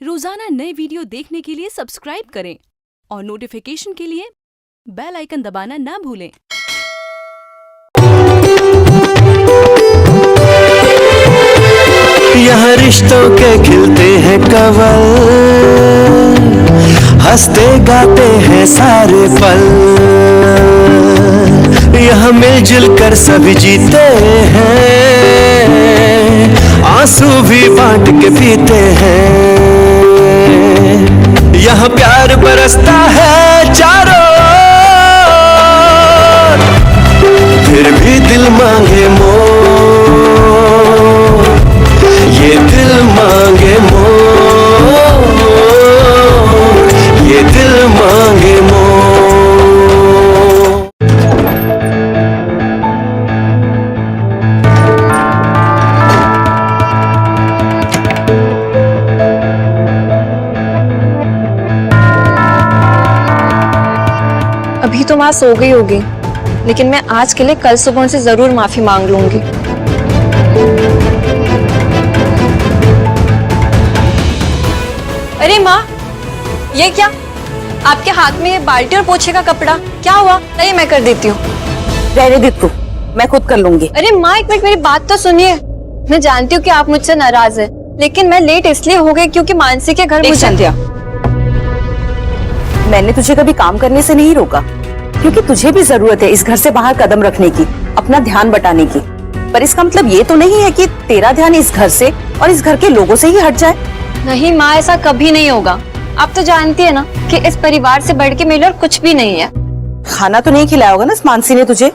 रोजाना नए वीडियो देखने के लिए सब्सक्राइब करें और नोटिफिकेशन के लिए बेल आइकन दबाना ना भूलें। यहाँ रिश्तों के खिलते हैं कवल, हंसते गाते हैं सारे पल। यहाँ मिलजुल कर सभी जीते हैं, आंसू भी बांट के पीते हैं। यहाँ प्यार बरसता है चारों ओर, फिर भी दिल मांगे मोर, ये दिल मांगे मोर, ये दिल मांगे मोर। अभी तो माँ सो गई होगी, लेकिन मैं आज के लिए कल सुबह उनसे जरूर माफी मांग लूंगी। अरे माँ, ये क्या? आपके हाथ में ये बाल्टी और पोछे का कपड़ा क्या हुआ? अरे मैं कर देती हूँ। रहने दे तू, मैं खुद कर लूंगी। अरे माँ, एक मिनट मेरी बात तो सुनिए। मैं जानती हूँ कि आप मुझसे नाराज हैं, लेकिन मैं लेट इसलिए हो गई क्योंकि मानसी के घर मुझे संध्या, मैंने तुझे कभी काम करने से नहीं रोका, क्योंकि तुझे भी जरूरत है इस घर से बाहर कदम रखने की, अपना ध्यान बटाने की। पर इसका मतलब ये तो नहीं है कि तेरा ध्यान इस घर से और इस घर के लोगों से ही हट जाए। नहीं माँ, ऐसा कभी नहीं होगा। आप तो जानती है ना कि इस परिवार से बढ़ के मेरे और कुछ भी नहीं है। खाना तो नहीं खिलाया होगा ना मानसी ने तुझे?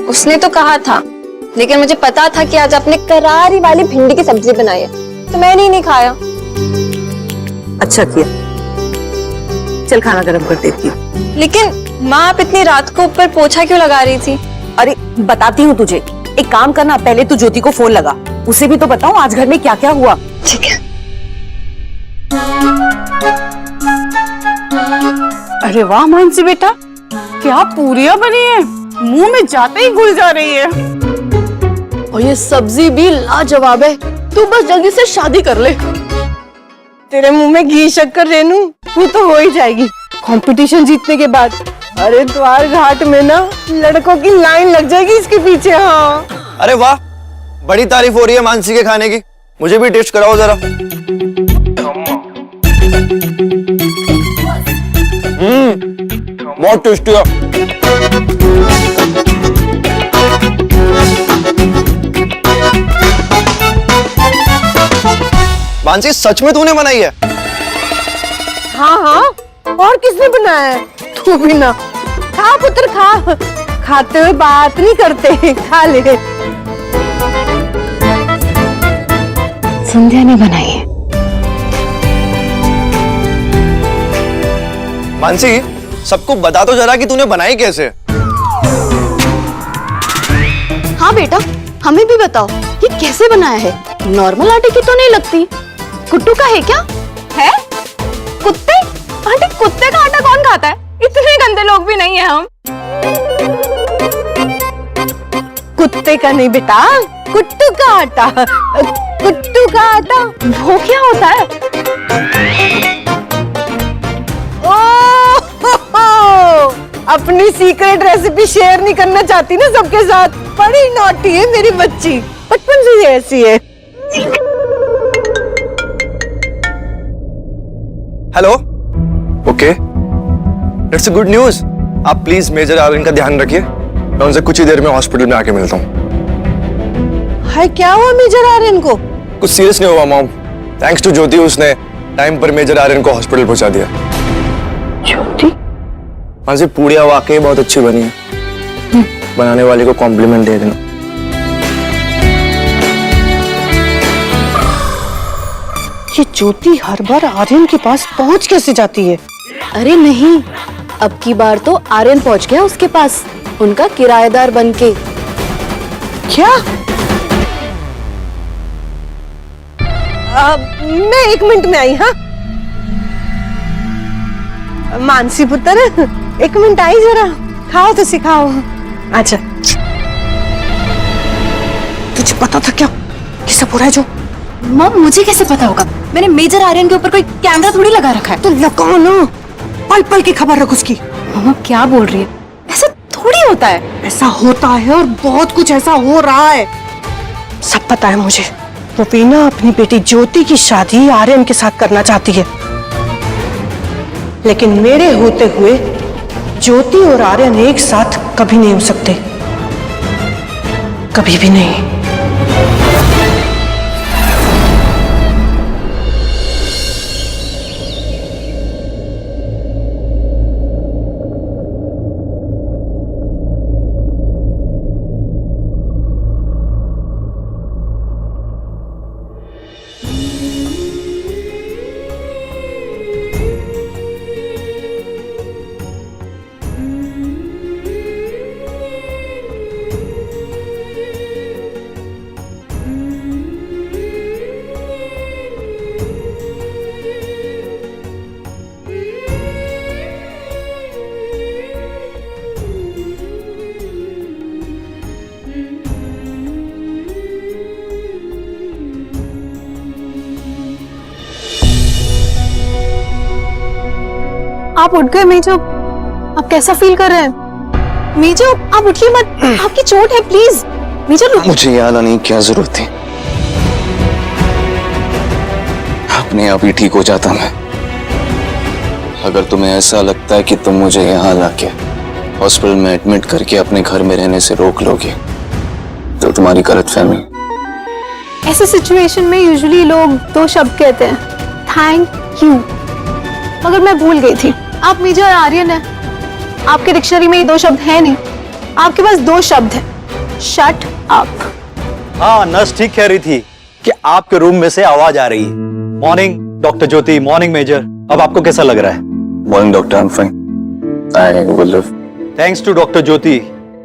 उसने तो कहा था, लेकिन मुझे पता था कि आज आपने करारी वाली भिंडी की सब्जी बनाई है, तो मैंने ही नहीं खाया। अच्छा किया, चल खाना गर्म कर देती हूँ। लेकिन माँ, आप इतनी रात को ऊपर पोछा क्यों लगा रही थी? अरे बताती हूँ तुझे, एक काम करना, पहले तू ज्योति को फोन लगा, उसे भी तो बताऊं आज घर में क्या क्या हुआ। ठीक है। अरे वाह मानसी बेटा, क्या पूरियां बनी है, मुंह में जाते ही घुल जा रही है। और ये सब्जी भी लाजवाब है। तू बस जल्दी से शादी कर ले। तेरे मुंह में घी शक्कर रेनू, तू तो हो ही जाएगी कंपटीशन जीतने के बाद। अरे द्वार घाट में ना लड़कों की लाइन लग जाएगी इसके पीछे। हाँ, अरे वाह, बड़ी तारीफ हो रही है मानसी के खाने की, मुझे भी टेस्ट कराओ जरा। बहुत टेस्टी है। मानसी, सच में तूने बनाई है? हाँ हाँ, और किसने बनाया है? तू भी ना खा पुत्र खा, खाते हुए बात नहीं करते, खा ले। संध्या ने बनाई है। मानसी, सबको बता तो जरा कि तूने बनाई कैसे। हाँ बेटा, हमें भी बताओ ये कैसे बनाया है। नॉर्मल आटे की तो नहीं लगती। कुट्टू का है क्या? है? कुत्ते? आंटी, कुत्ते का आटा कौन खाता है? इतने गंदे लोग भी नहीं है हम। कुत्ते का नहीं बेटा, कुट्टू का आटा। कुट्टू का आटा वो क्या होता है? ओह, अपनी सीक्रेट रेसिपी शेयर नहीं करना चाहती ना सबके साथ। बड़ी नॉटी है मेरी बच्ची, बचपन से ही ऐसी है। Hello, okay, it's a good news. आप प्लीज मेजर आर्यन का ध्यान रखिए, मैं उनसे कुछ ही देर में हॉस्पिटल में आके मिलता हूँ। हाय, क्या हुआ मेजर आर्यन को? कुछ सीरियस नहीं हुआ मॉम, थैंक्स टू ज्योति, उसने टाइम पर मेजर आर्यन को हॉस्पिटल पहुंचा दिया। ज्योति? मानसी, पूड़ियाँ वाकई बहुत अच्छी बनी है, बनाने वाले को कॉम्प्लीमेंट दे देना। ये ज्योति हर बार आर्यन के पास पहुंच कैसे जाती है? अरे नहीं, अब की बार तो आर्यन पहुंच गया उसके पास, उनका किराएदार बनके। क्या? मैं 1 मिनट में आई। हाँ मानसी पुत्र, 1 मिनट आई जरा। खाओ तो सिखाओ। अच्छा, तुझे पता था क्या कि सब हो रहा है जो? मम, मुझे कैसे पता होगा? मैंने मेजर आर्यन के ऊपर कोई कैमरा थोड़ी लगा रखा है। तो लगाओ ना, पल पल की खबर रख उसकी। मम्मा क्या बोल रही है? ऐसा थोड़ी होता है। ऐसा होता है और बहुत कुछ ऐसा हो रहा है, सब पता है मुझे। वो वीना अपनी बेटी ज्योति की शादी आर्यन के साथ करना चाहती है, लेकिन मेरे होते हुए ज्योति और आर्यन एक साथ कभी नहीं हो सकते, कभी भी नहीं। आप उठ गए मेजो, आप कैसा फील कर रहे हैं? मेजो आप उठिए मत, आपकी चोट है, प्लीज मेजो। मुझे यहाँ आने की क्या जरूरत थी? अपने आप ही ठीक हो जाता मैं। अगर तुम्हें ऐसा लगता है कि तुम मुझे यहाँ लाके हॉस्पिटल में एडमिट करके अपने घर में रहने से रोक लोगे तो तुम्हारी गलतफहमी। ऐसे सिचुएशन में यूजुअली लोग दो शब्द कहते हैं, थैंक यू, मगर मैं भूल गई थी आप मेजर आर्यन है। आपके डिक्शनरी में ये दो शब्द है नहीं, आपके पास दो शब्द हैं, शट अप। हाँ, नर्स ठीक कह रही थी कि आपके रूम में से आवाज आ रही है। Morning doctor Jyoti, morning major. अब आपको कैसा लग रहा है? Morning doctor, I am fine. I will live. Thanks to doctor Jyoti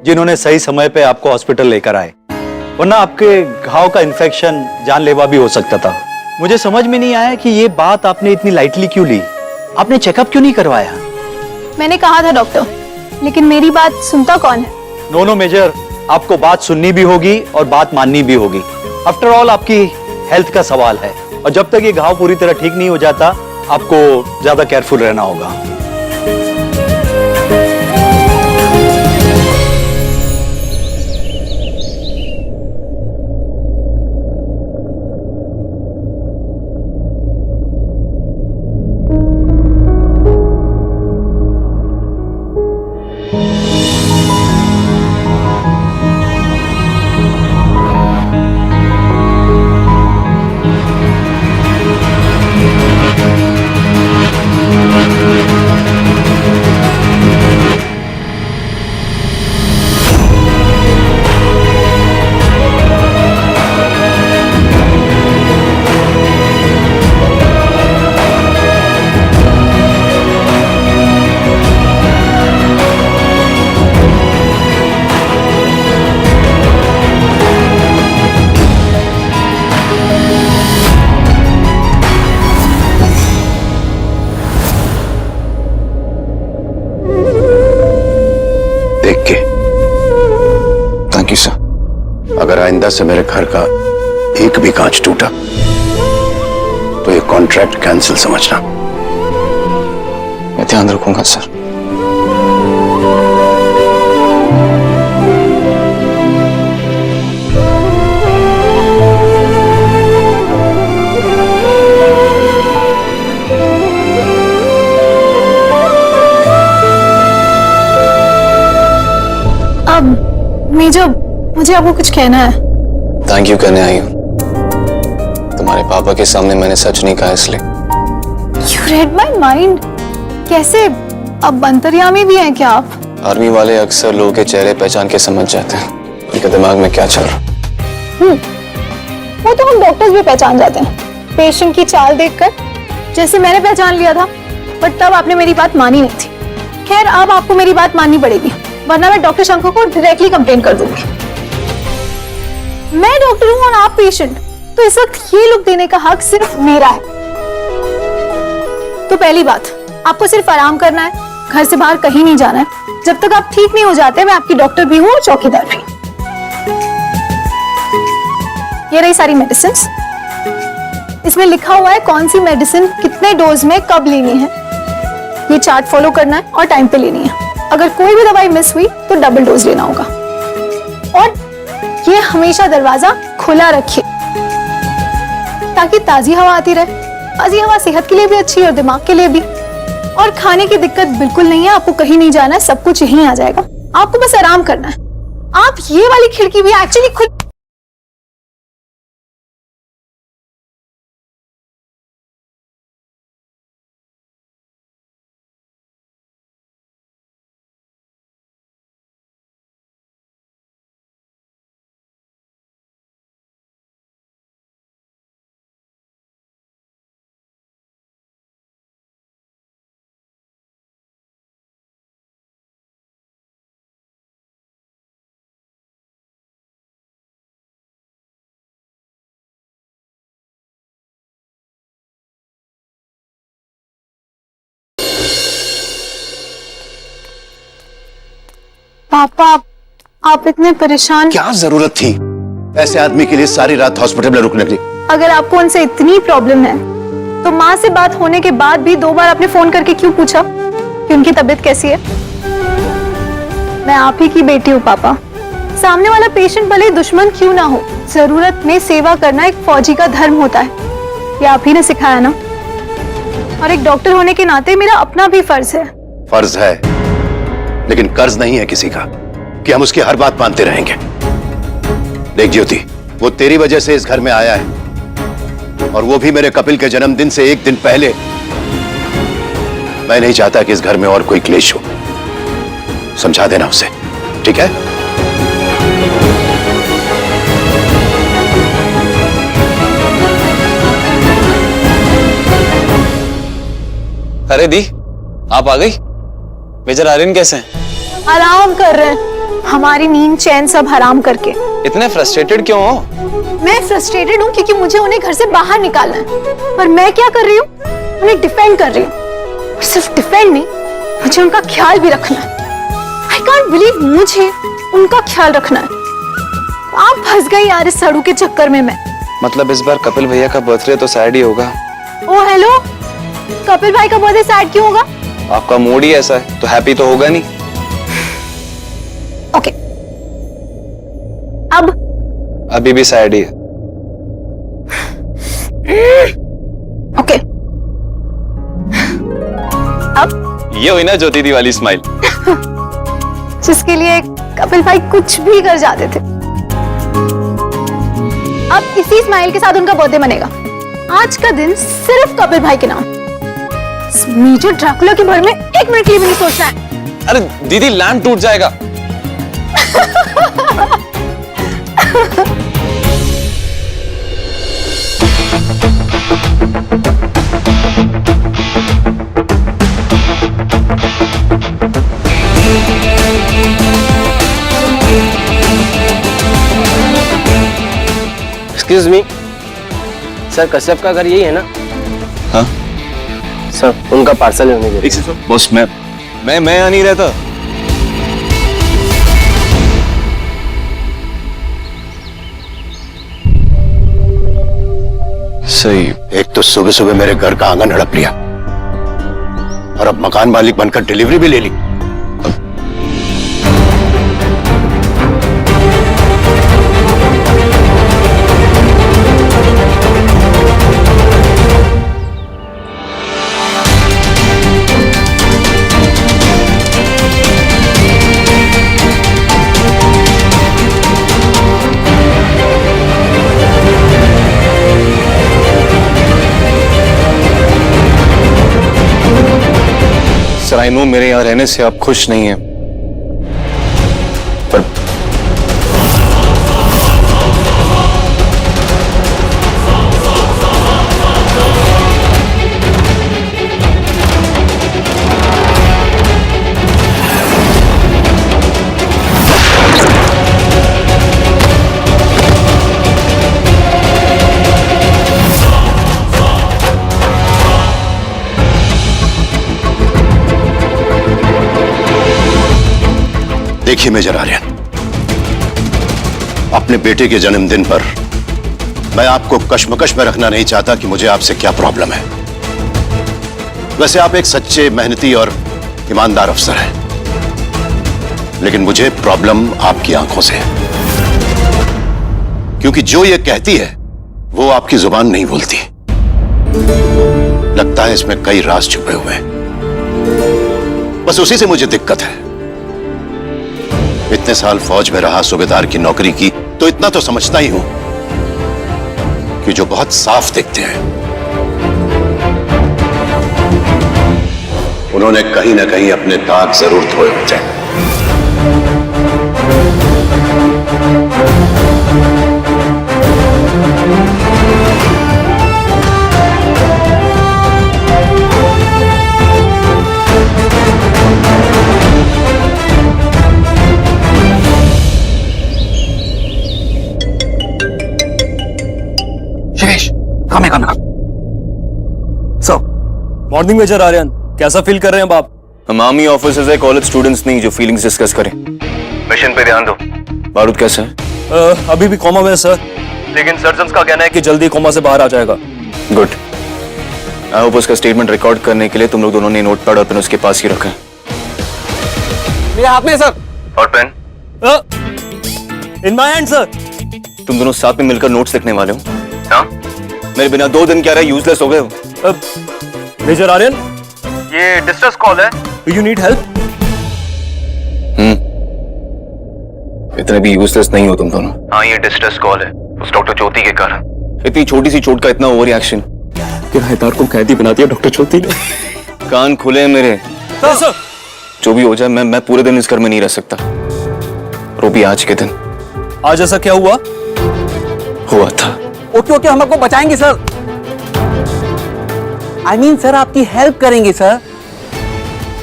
जिन्होंने सही समय पे आपको हॉस्पिटल लेकर आए, वरना आपके घाव का इन्फेक्शन जानलेवा भी हो सकता था। मुझे समझ में नहीं आया कि ये बात आपने इतनी लाइटली क्यों ली। आपने चेकअप क्यों नहीं करवाया? मैंने कहा था डॉक्टर, लेकिन मेरी बात सुनता कौन है? नो मेजर, आपको बात सुननी भी होगी और बात माननी भी होगी। आफ्टर ऑल आपकी हेल्थ का सवाल है, और जब तक ये घाव पूरी तरह ठीक नहीं हो जाता आपको ज्यादा केयरफुल रहना होगा। अगर आइंदा से मेरे घर का एक भी कांच टूटा तो ये कॉन्ट्रैक्ट कैंसिल समझना। मैं ध्यान रखूंगा सर। अब मेजो, मुझे आपको कुछ कहना है। थैंक यू कहने आई हूँ। तुम्हारे पापा के सामने मैंने सच नहीं कहा इसलिए। You read my mind। कैसे? अब अंतर्यामी भी हैं क्या आप? आर्मी वाले अक्सर लोगों के चेहरे पहचान के समझ जाते हैं उनके दिमाग में क्या चल रहा। वो तो हम डॉक्टर्स भी पहचान जाते हैं, पेशेंट की चाल देखकर, जैसे मैंने पहचान लिया था, बट तब आपने मेरी बात मानी नहीं थी। खैर, अब आपको मेरी बात माननी पड़ेगी, वरना मैं डॉक्टर शंकर को डायरेक्टली कंप्लेन कर दूंगी। मैं डॉक्टर हूं और आप पेशेंट, तो इस वक्त ये लुक देने का हक सिर्फ मेरा है। तो पहली बात, आपको सिर्फ आराम करना है, घर से बाहर कहीं नहीं जाना है। जब तक आप ठीक नहीं हो जाते, मैं आपकी डॉक्टर भी हूं और चौकीदार भी। ये रही सारी मेडिसिन्स, इसमें लिखा हुआ है कौन सी मेडिसिन कितने डोज में कब लेनी है। ये चार्ट फॉलो करना है और टाइम पे लेनी है। अगर कोई भी दवाई मिस हुई तो डबल डोज लेना होगा। और ये हमेशा दरवाजा खुला रखिए ताकि ताजी हवा आती रहे। ताजी हवा सेहत के लिए भी अच्छी है और दिमाग के लिए भी। और खाने की दिक्कत बिल्कुल नहीं है, आपको कहीं नहीं जाना है, सब कुछ यहीं आ जाएगा। आपको बस आराम करना है। आप ये वाली खिड़की भी एक्चुअली खुद पापा, आप इतने परेशान। क्या जरूरत थी ऐसे आदमी के लिए सारी रात हॉस्पिटल में रुकने की? अगर आपको उनसे इतनी प्रॉब्लम है तो माँ से बात होने के बाद भी 2 बार आपने फोन करके क्यों पूछा कि उनकी तबीयत कैसी है? मैं आप ही की बेटी हूँ पापा। सामने वाला पेशेंट भले दुश्मन क्यों ना हो, जरूरत में सेवा करना एक फौजी का धर्म होता है। ये आप ही ने सिखाया ना। और एक डॉक्टर होने के नाते मेरा अपना भी फर्ज है। फर्ज है, लेकिन कर्ज नहीं है किसी का कि हम उसकी हर बात मानते रहेंगे। देख ज्योति, वो तेरी वजह से इस घर में आया है, और वो भी मेरे कपिल के जन्मदिन से 1 दिन पहले। मैं नहीं चाहता कि इस घर में और कोई क्लेश हो। समझा देना उसे, ठीक है? अरे दी, आप आ गई? मेजर आर्यन कैसे हैं? आराम कर रहे हैं, हमारी नींद चैन सब हराम करके। इतने फ्रस्ट्रेटेड क्यों हो? मैं फ्रस्ट्रेटेड हूँ क्योंकि मुझे उन्हें घर से बाहर निकालना है। और मैं क्या कर रही हूँ? उन्हें डिफेंड कर रही हूँ। और सिर्फ डिफेंड नहीं, मुझे उनका ख्याल भी रखना है। आई कांट बिलीव मुझे उनका ख्याल रखना है। आप फंस गई यार इस सड़ू के चक्कर में। मैं मतलब इस बार कपिल भैया का बर्थडे तो सैड ही होगा। ओ हेलो, कपिल भाई का बर्थडे सैड क्यों होगा? आपका मूड ही ऐसा है, तो हैप्पी तो होगा नहीं। ओके, अब अभी भी सैड ही है। ओके, अब ये हुई ना ज्योति दी वाली स्माइल। जिसके लिए कपिल भाई कुछ भी कर जाते थे। अब इसी स्माइल के साथ उनका बर्थडे मनेगा। आज का दिन सिर्फ कपिल भाई के नाम। मेजर ड्रैकुला के बारे में 1 मिनट के लिए भी नहीं सोचना है। अरे दीदी, लैंप टूट जाएगा। एक्सक्यूज मी सर, कश्यप का घर यही है ना? हाँ सर, उनका पार्सल होने के लिए। बॉस, मैं यहाँ नहीं रहता। सही। एक तो सुबह सुबह मेरे घर का आंगन हड़प लिया, और अब मकान मालिक बनकर डिलीवरी भी ले ली। सर, आई नो मेरे यहाँ रहने से आप खुश नहीं हैं, पर देखिए मेजर आर्यन, अपने बेटे के जन्मदिन पर मैं आपको कश्मकश में रखना नहीं चाहता कि मुझे आपसे क्या प्रॉब्लम है। वैसे आप एक सच्चे, मेहनती और ईमानदार अफसर हैं, लेकिन मुझे प्रॉब्लम आपकी आंखों से है, क्योंकि जो ये कहती है वो आपकी जुबान नहीं बोलती। लगता है इसमें कई राज छुपे हुए हैं। बस उसी से मुझे दिक्कत है। इतने साल फौज में रहा, सूबेदार की नौकरी की, तो इतना तो समझता ही हूं कि जो बहुत साफ दिखते हैं उन्होंने कहीं ना कहीं अपने दाग जरूर धोए होते हैं। मॉर्निंग मेजर आर्यन, कैसा फील कर रहे हैं आप? हम आर्मी ऑफिसर्स है, कॉलेज स्टूडेंट्स नहीं जो फीलिंग्स डिस्कस करें। मिशन पे ध्यान दो। बारूद कैसा है? अभी भी कोमा में है सर, लेकिन सर्जन्स का कहना है कि जल्दी कोमा से बाहर आ जाएगा। गुड। आई होप उसका स्टेटमेंट रिकॉर्ड करने के लिए तुम लोग दोनों ने नोट पैड और पेन उसके पास ही रखा है। मेरे हाथ में सर। और pen? In my hand sir. तुम दोनों साथ में मिलकर नोट्स लिखने वाले हो? हाँ? मेरे बिना 2 दिन क्या रहे, यूजलेस हो गए हो। मेजर आर्यन, ये डिस्ट्रेस कॉल है, यू नीड हेल्प? इतने भी यूजलेस नहीं हो तुम दोनों। हाँ, ये डिस्ट्रेस कॉल है उस डॉक्टर ज्योति के कारण। इतनी छोटी सी चोट का इतना ओवर रिएक्शन। किराएदार को कैदी बना दिया डॉक्टर ज्योति ने। कान खुले हैं मेरे। सर। जो भी हो जाए, मैं पूरे दिन इस घर में नहीं रह सकता। और भी आज के दिन। आज ऐसा क्या हुआ? हुआ था। ओके, हम आपको बचाएंगे सर। I mean, सर आपकी हेल्प करेंगे सर।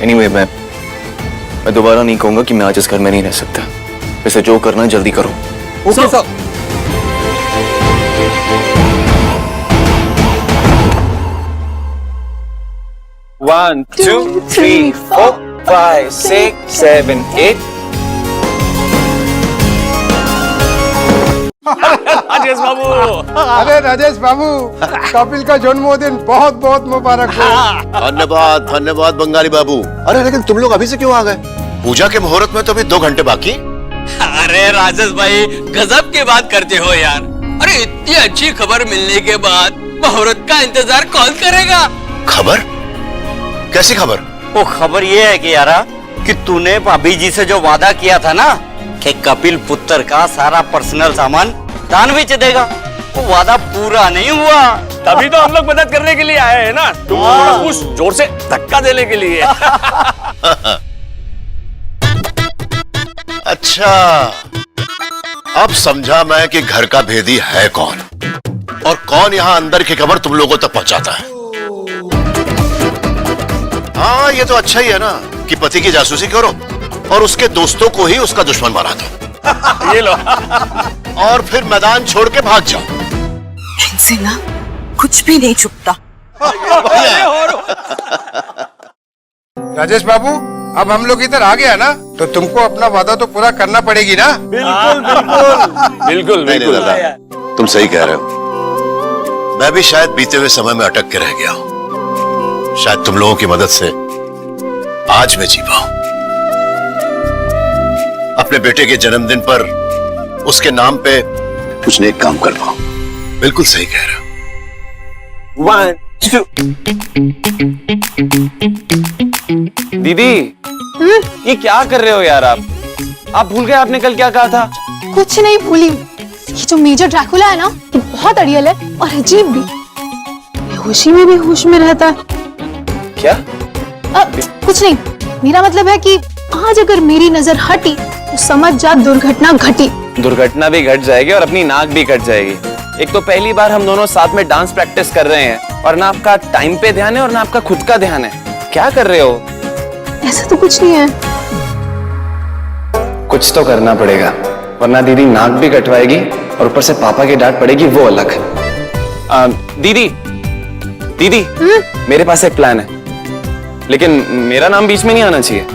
Anyway, मैं दोबारा नहीं कहूंगा कि मैं आज इस घर में नहीं रह सकता। वैसे जो करना है जल्दी करो। Okay sir. One, 2, 3, 4, 5, 6, 7, 8. राजेश बाबू। अरे राजेश बाबू, कपिल का जन्मदिन बहुत बहुत मुबारक हो। धन्यवाद धन्यवाद बंगाली बाबू। अरे लेकिन तुम लोग अभी से क्यों आ गए? पूजा के मुहूर्त में तो अभी 2 घंटे बाकी। अरे राजेश भाई, गजब की बात करते हो यार। अरे इतनी अच्छी खबर मिलने के बाद मुहूर्त का इंतजार कौन करेगा? खबर? कैसी खबर? वो खबर ये है कि यारा कि तूने भाभी जी से जो वादा किया था ना कि कपिल पुत्र का सारा पर्सनल सामान दान बेच देगा, वो वादा पूरा नहीं हुआ। तभी तो हम लोग मदद करने के लिए आए हैं ना, तुम थोड़ा पुश जोर से धक्का देने के लिए। अच्छा, अब समझा मैं कि घर का भेदी है कौन और कौन यहाँ अंदर की खबर तुम लोगों तक पहुंचाता है। हाँ, ये तो अच्छा ही है ना कि पति की जासूसी करो और उसके दोस्तों को ही उसका दुश्मन बना दो। ये लो। और फिर मैदान छोड़ के भाग जाओ। इनसे ना कुछ भी नहीं छुपता। राजेश बाबू, अब हम लोग इधर आ गया ना, तो तुमको अपना वादा तो पूरा करना पड़ेगी ना? बिल्कुल नहीं, दादा, तुम सही कह रहे हो। मैं भी शायद बीते हुए समय में अटक के रह गया हूं। शायद तुम लोगों की मदद से आज मैं जी पाऊं। अपने बेटे के जन्मदिन पर उसके नाम पे कुछ नेक काम कर पाऊं। बिल्कुल सही कह रहे हो। 1, 2। दीदी, ये क्या कर रहे हो यार आप भूल गए आपने कल क्या कहा था? कुछ नहीं भूली। ये जो मेजर ड्रैकुला है ना, ये बहुत अड़ियल है और अजीब भी। बेहोशी में भी होश में रहता है। क्या? कुछ नहीं, मेरा मतलब है कि आज अगर मेरी नजर हटी तो समझ जा दुर्घटना घटी। दुर्घटना भी घट जाएगी और अपनी नाक भी कट जाएगी। एक तो पहली बार हम दोनों साथ में डांस प्रैक्टिस कर रहे हैं और ना आपका टाइम पे ध्यान है और ना आपका खुद का ध्यान है। क्या कर रहे हो? ऐसा तो कुछ नहीं है। कुछ तो करना पड़ेगा, वरना दीदी नाक भी कटवाएगी और ऊपर से पापा की डांट पड़ेगी, वो अलग है। दीदी, मेरे पास एक प्लान है, लेकिन मेरा नाम बीच में नहीं आना चाहिए।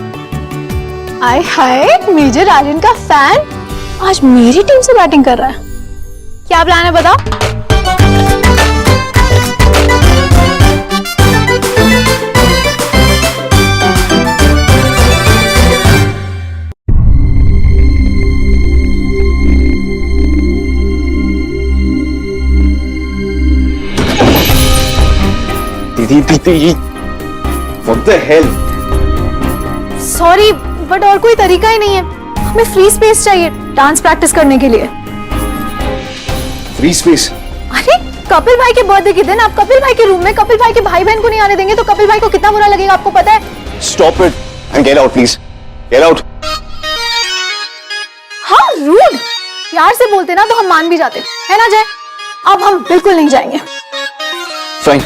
आय हाय, मेजर आर्यन का फैन आज मेरी टीम से बैटिंग कर रहा है। क्या प्लान है बताओ? दीदी दीदी, what the hell? Sorry but और कोई तरीका ही नहीं है। हमें फ्री स्पेस चाहिए डांस प्रैक्टिस करने के लिए। Free space? अरे कपिल भाई के बर्थडे के दिन आप कपिल भाई के रूम में कपिल भाई के भाई बहन को नहीं आने देंगे तो कपिल भाई को कितना बुरा लगेगा आपको पता है? Stop it and get out, please. Get out. हाँ रूड, प्यार से बोलते ना तो हम मान भी जाते है ना जय। अब हम बिल्कुल नहीं जाएंगे। Fine.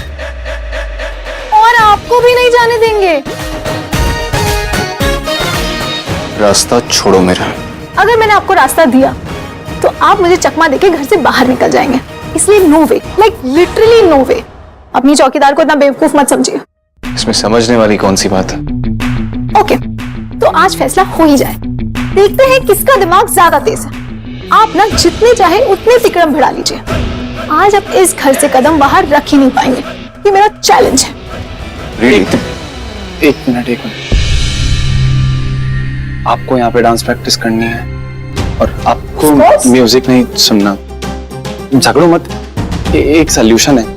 और आपको भी नहीं जाने देंगे। रास्ता छोड़ो मेरा। अगर मैंने आपको रास्ता दिया तो आप मुझे चकमा देके घर से बाहर निकल जाएंगे, इसलिए नो वे, लाइक लिटरली नो वे। अपनी चौकीदार को इतना बेवकूफ मत समझिए। इसमें समझने वाली कौन सी बात है? ओके, तो आज फैसला हो ही जाए। देखते हैं किसका दिमाग ज्यादा तेज है। आप ना जितने चाहे उतने तिकड़म भिड़ा लीजिए। आज आप इस घर से कदम बाहर रख ही नहीं पाएंगे, ये मेरा चैलेंज है। Really? एक मिनट। आपको यहाँ पे डांस प्रैक्टिस करनी है और आपको म्यूजिक नहीं सुनना। झगड़ो मत, एक सॉल्यूशन है।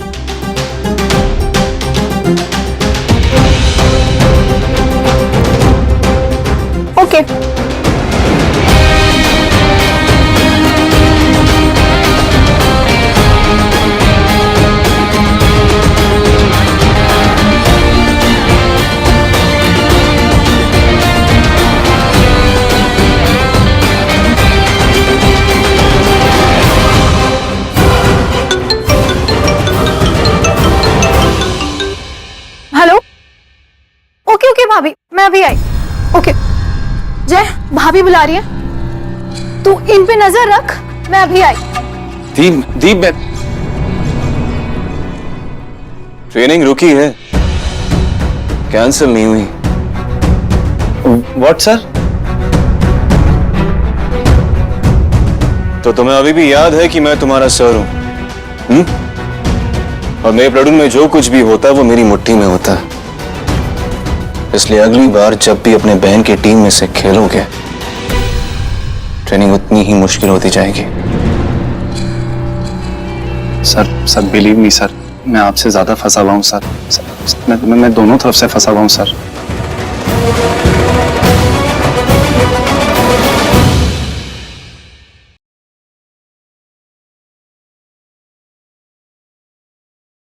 Okay hello. ओके ओके भाभी, मैं अभी आई। ओके जय, भाभी बुला रही है, तू इन पे नजर रख, मैं अभी आई। दीप मैं ट्रेनिंग रुकी है, कैंसिल नहीं हुई। What sir? तो तुम्हें अभी भी याद है कि मैं तुम्हारा सर हूं? और मेरे प्लाटून में जो कुछ भी होता है वो मेरी मुट्ठी में होता है। इसलिए अगली बार जब भी अपने बहन की टीम में से खेलोगे, ट्रेनिंग उतनी ही मुश्किल होती जाएगी। सर बिलीव मी सर, मैं आपसे ज्यादा फंसा हुआ हूँ सर। मैं दोनों तरफ से फंसा हुआ हूँ सर।